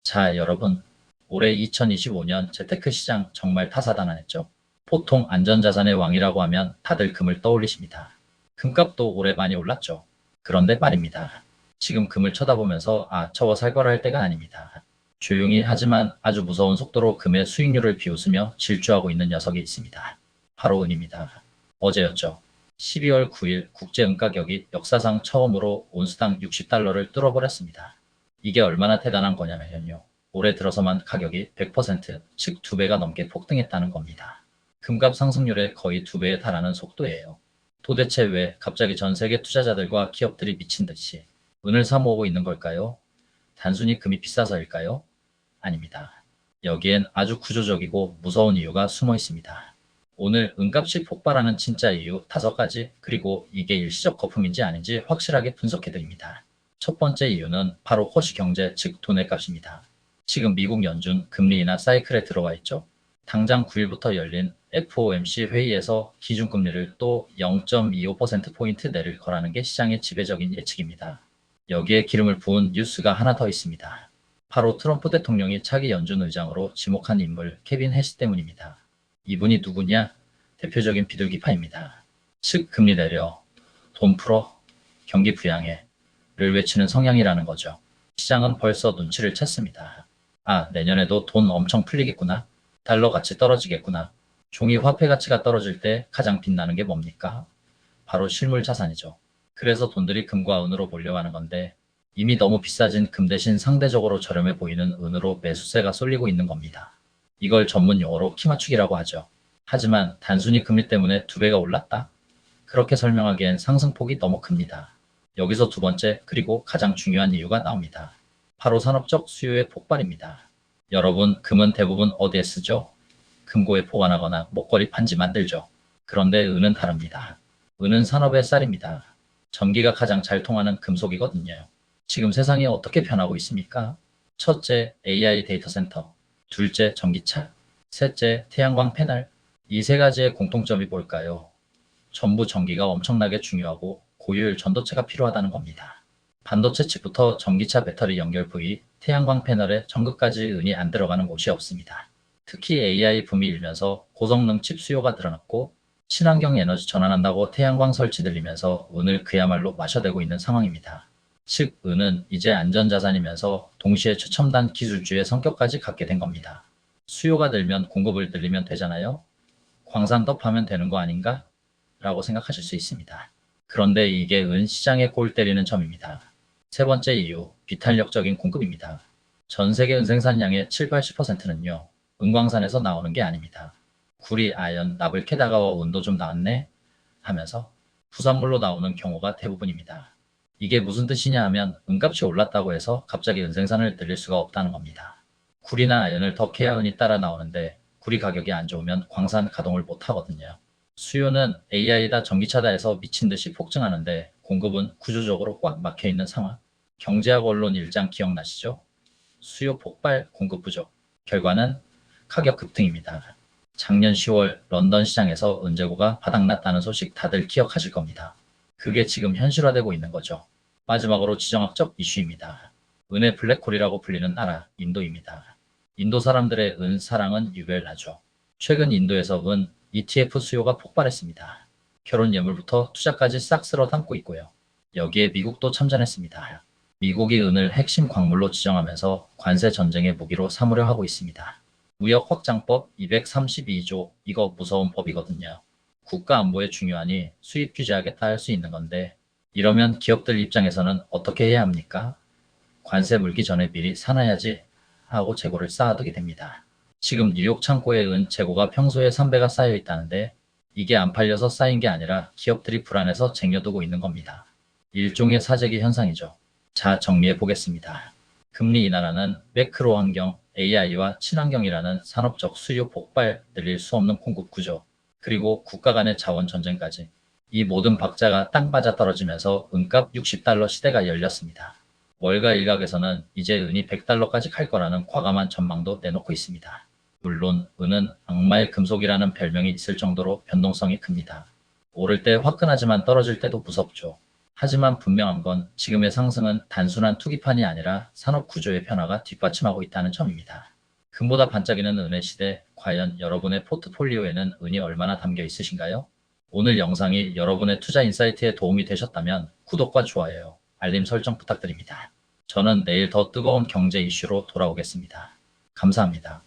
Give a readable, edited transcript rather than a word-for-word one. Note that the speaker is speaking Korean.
자, 여러분. 올해 2025년 재테크 시장 정말 타사다난했죠. 보통 안전자산의 왕이라고 하면 다들 금을 떠올리십니다. 금값도 올해 많이 올랐죠. 그런데 말입니다. 지금 금을 쳐다보면서 저거 살 거라 할 때가 아닙니다. 조용히 하지만 아주 무서운 속도로 금의 수익률을 비웃으며 질주하고 있는 녀석이 있습니다. 바로 은입니다. 어제였죠. 12월 9일 국제은 가격이 역사상 처음으로 온스당 60달러를 뚫어버렸습니다. 이게 얼마나 대단한 거냐면요. 올해 들어서만 가격이 100%, 즉 2배가 넘게 폭등했다는 겁니다. 금값 상승률의 거의 2배에 달하는 속도예요. 도대체 왜 갑자기 전 세계 투자자들과 기업들이 미친 듯이 은을 사모으고 있는 걸까요? 단순히 금이 비싸서일까요? 아닙니다. 여기엔 아주 구조적이고 무서운 이유가 숨어 있습니다. 오늘 은값이 폭발하는 진짜 이유 5가지, 그리고 이게 일시적 거품인지 아닌지 확실하게 분석해드립니다. 첫 번째 이유는 바로 호시 경제, 즉 돈의 값입니다. 지금 미국 연준 금리 인하 사이클에 들어와 있죠. 당장 9일부터 열린 FOMC 회의에서 기준금리를 또 0.25%포인트 내릴 거라는 게 시장의 지배적인 예측입니다. 여기에 기름을 부은 뉴스가 하나 더 있습니다. 바로 트럼프 대통령이 차기 연준 의장으로 지목한 인물 케빈 해시 때문입니다. 이분이 누구냐? 대표적인 비둘기파입니다. 즉 금리 내려, 돈 풀어, 경기 부양해 를 외치는 성향이라는 거죠. 시장은 벌써 눈치를 챘습니다. 내년에도 돈 엄청 풀리겠구나. 달러 가치 떨어지겠구나. 종이 화폐 가치가 떨어질 때 가장 빛나는 게 뭡니까? 바로 실물 자산이죠. 그래서 돈들이 금과 은으로 몰려가는 건데, 이미 너무 비싸진 금 대신 상대적으로 저렴해 보이는 은으로 매수세가 쏠리고 있는 겁니다. 이걸 전문 용어로 키맞추기라고 하죠. 하지만 단순히 금리 때문에 2배가 올랐다? 그렇게 설명하기엔 상승폭이 너무 큽니다. 여기서 두 번째, 그리고 가장 중요한 이유가 나옵니다. 바로 산업적 수요의 폭발입니다. 여러분, 금은 대부분 어디에 쓰죠? 금고에 보관하거나 목걸이 판지 만들죠. 그런데 은은 다릅니다. 은은 산업의 쌀입니다. 전기가 가장 잘 통하는 금속이거든요. 지금 세상이 어떻게 변하고 있습니까? 첫째, AI 데이터 센터. 둘째, 전기차. 셋째, 태양광 패널. 이 3가지의 공통점이 뭘까요? 전부 전기가 엄청나게 중요하고 고효율 전도체가 필요하다는 겁니다. 반도체 칩부터 전기차 배터리 연결 부위, 태양광 패널에 전극까지 은이 안 들어가는 곳이 없습니다. 특히 AI 붐이 일면서 고성능 칩 수요가 늘어났고 친환경 에너지 전환한다고 태양광 설치 늘리면서 은을 그야말로 마셔대고 있는 상황입니다. 즉 은은 이제 안전자산이면서 동시에 최첨단 기술주의 성격까지 갖게 된 겁니다. 수요가 늘면 공급을 늘리면 되잖아요. 광산 더 파면 되는 거 아닌가? 라고 생각하실 수 있습니다. 그런데 이게 은 시장에 골 때리는 점입니다. 세 번째 이유, 비탄력적인 공급입니다. 전 세계 은 생산량의 7, 80%는요, 은광산에서 나오는 게 아닙니다. 구리, 아연, 납을 캐다가 은도 좀 나왔네? 하면서 부산물로 나오는 경우가 대부분입니다. 이게 무슨 뜻이냐 하면 은값이 올랐다고 해서 갑자기 은 생산을 늘릴 수가 없다는 겁니다. 구리나 아연을 더 캐야 은이 따라 나오는데 구리 가격이 안 좋으면 광산 가동을 못 하거든요. 수요는 AI다 전기차다 해서 미친 듯이 폭증하는데 공급은 구조적으로 꽉 막혀 있는 상황. 경제학 언론 일장 기억나시죠? 수요 폭발, 공급 부족. 결과는 가격 급등입니다. 작년 10월 런던 시장에서 은재고가 바닥났다는 소식 다들 기억하실 겁니다. 그게 지금 현실화되고 있는 거죠. 마지막으로 지정학적 이슈입니다. 은의 블랙홀이라고 불리는 나라, 인도입니다. 인도 사람들의 은 사랑은 유별나죠. 최근 인도에서 은 ETF 수요가 폭발했습니다. 결혼 예물부터 투자까지 싹 쓸어 담고 있고요. 여기에 미국도 참전했습니다. 미국이 은을 핵심 광물로 지정하면서 관세 전쟁의 무기로 삼으려 하고 있습니다. 무역 확장법 232조, 이거 무서운 법이거든요. 국가 안보에 중요하니 수입 규제하겠다 할 수 있는 건데, 이러면 기업들 입장에서는 어떻게 해야 합니까? 관세 물기 전에 미리 사놔야지 하고 재고를 쌓아두게 됩니다. 지금 뉴욕 창고에 은 재고가 평소에 3배가 쌓여 있다는데, 이게 안 팔려서 쌓인 게 아니라 기업들이 불안해서 쟁여두고 있는 겁니다. 일종의 사재기 현상이죠. 자, 정리해 보겠습니다. 금리 인하라는 매크로 환경, AI와 친환경이라는 산업적 수요 폭발, 늘릴 수 없는 공급 구조, 그리고 국가 간의 자원 전쟁까지. 이 모든 박자가 땅 맞아 떨어지면서 은값 60달러 시대가 열렸습니다. 월가 일각에서는 이제 은이 100달러까지 갈 거라는 과감한 전망도 내놓고 있습니다. 물론 은은 악마의 금속이라는 별명이 있을 정도로 변동성이 큽니다. 오를 때 화끈하지만 떨어질 때도 무섭죠. 하지만 분명한 건 지금의 상승은 단순한 투기판이 아니라 산업 구조의 변화가 뒷받침하고 있다는 점입니다. 금보다 반짝이는 은의 시대, 과연 여러분의 포트폴리오에는 은이 얼마나 담겨 있으신가요? 오늘 영상이 여러분의 투자 인사이트에 도움이 되셨다면 구독과 좋아요, 알림 설정 부탁드립니다. 저는 내일 더 뜨거운 경제 이슈로 돌아오겠습니다. 감사합니다.